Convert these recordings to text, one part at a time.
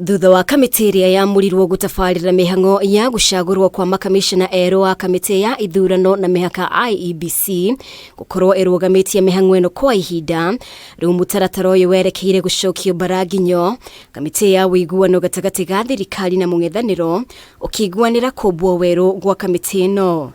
Thutha wa kamiti iria yamurirwo gutafarira mihang'o ya gucagurwo kwa makamishina ero wa kamiti ya ithurano na mihaka IEBC gukorwo irugamitie mihang'o eno kwa ihinda riu mutaratara uyu werekeire gucokio baraginyo kamiti ya WUIGUANO gatagati ga thirikari na mung'ethaniro ukiguanira kumbwo weru gwa kamiti ino.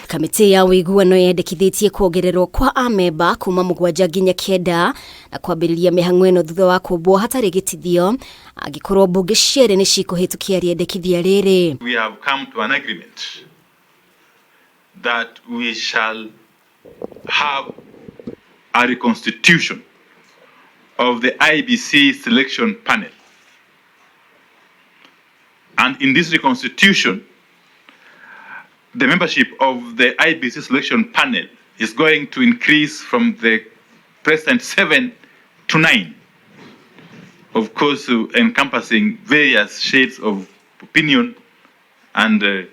Kamiti ya WUIGUANO yendekithitie kuongererwo kwa AMEMBA kuma 7 nginya 9 na kwambĩrĩria mĩhang'o ĩno thutha wa kumbwo hatarĩ gĩtithio angĩkorwo mbunge cierĩ nĩ cikũhĩtũkia rĩendekithia rĩrĩ. We have come to an agreement that we shall have a reconstitution of the IEBC selection panel, and in this reconstitution the membership of the IEBC selection panel is going to increase from the present 7 to 9, of course encompassing various shades of opinion and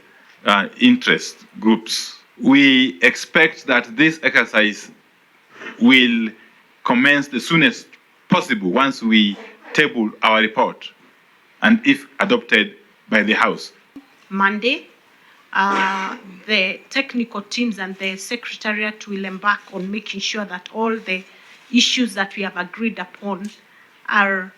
interest groups. We expect that this exercise will commence the soonest possible once we table our report and if adopted by the House. Monday, the technical teams and the secretariat will embark on making sure that all the issues that we have agreed upon are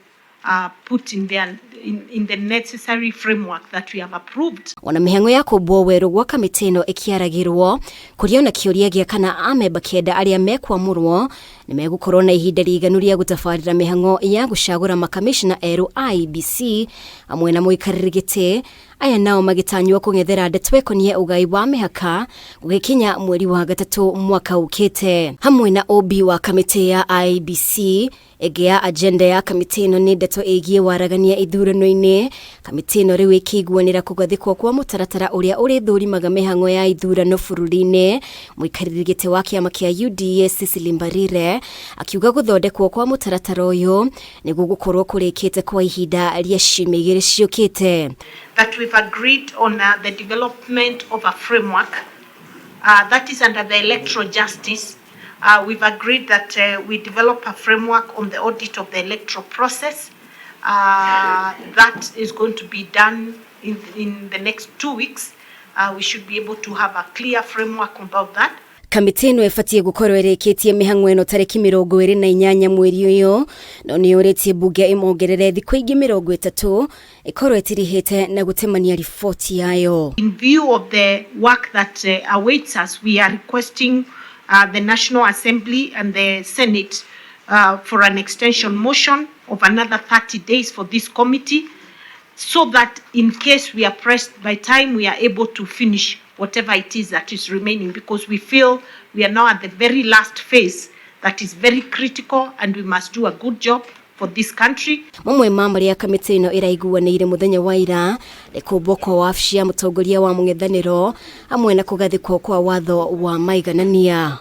put in the necessary framework that we have approved. Wana mĩhang'o ya kumbwo weru gwa kamiti ĩno ĩkĩaragĩrwo kũriona kĩũria gĩa kana AMEMBA kenda arĩa mekwamũrwo nĩ megũkorwo na ihinda rĩiganu rĩa gũtabarĩra mĩhang'o ya gũcagũra makamishina erũ IEBC amwe na mũikarĩri gĩtĩ aya nao magĩtanywo kũng'ethera ndeto ĩkonie ũgai wa mĩhaka gũgĩkinya mweri wa gatatũ mwaka ũkĩte. Hamwe na OB wa kamiti ya IEBC egea agenda ya kamiti ĩno nĩ ndeto ĩgiĩ waragania ithurano-inĩ. Kamiti ĩno rĩu ĩkĩiguanĩra kũgathĩkwo kwa mũtaratara ũrĩa ũrĩthũrimaga mĩhang'o ya ithurano bũrũri-inĩ. Mũikarĩri gĩtĩ wa kĩama kĩa UDA Mbarire akiuga gũthondekwo kwa mũtaratara ũyũ nĩguo gũkorwo kũrĩkĩte kwa ihinda rĩa ciumia igĩrĩ ciũkĩte. That we've agreed on the development of a framework that is under the electoral justice. We've agreed that we develop a framework on the audit of the electoral process. That is going to be done in the next 2 weeks. We should be able to have a clear framework about that. Kamiti ĩno ĩbatie gũkorwo ĩrĩkĩtie mĩhang'o ĩno tarĩki 28 mweri ũyũ no nĩ ũrĩtie mbunge ĩmongerere thikũ ingĩ 30 ĩkorwo ĩtirihĩte na gũtemania riboti yayo. In view of the work that awaits us, we are requesting the National Assembly and the Senate for an extension motion of another 30 days for this committee, so that in case we are pressed by time, we are able to finish whatever it is that is remaining, because we feel we are now at the very last phase that is very critical and we must do a good job for this country. Mamwe marĩa kamiti ĩno ĩraiguanĩire mũthenya wa ira nĩ kũmbwo kwa wabici ya mũtongoria wa mũng'ethanĩro hamwe na kũgathĩkwo kwa watho wa maiganania.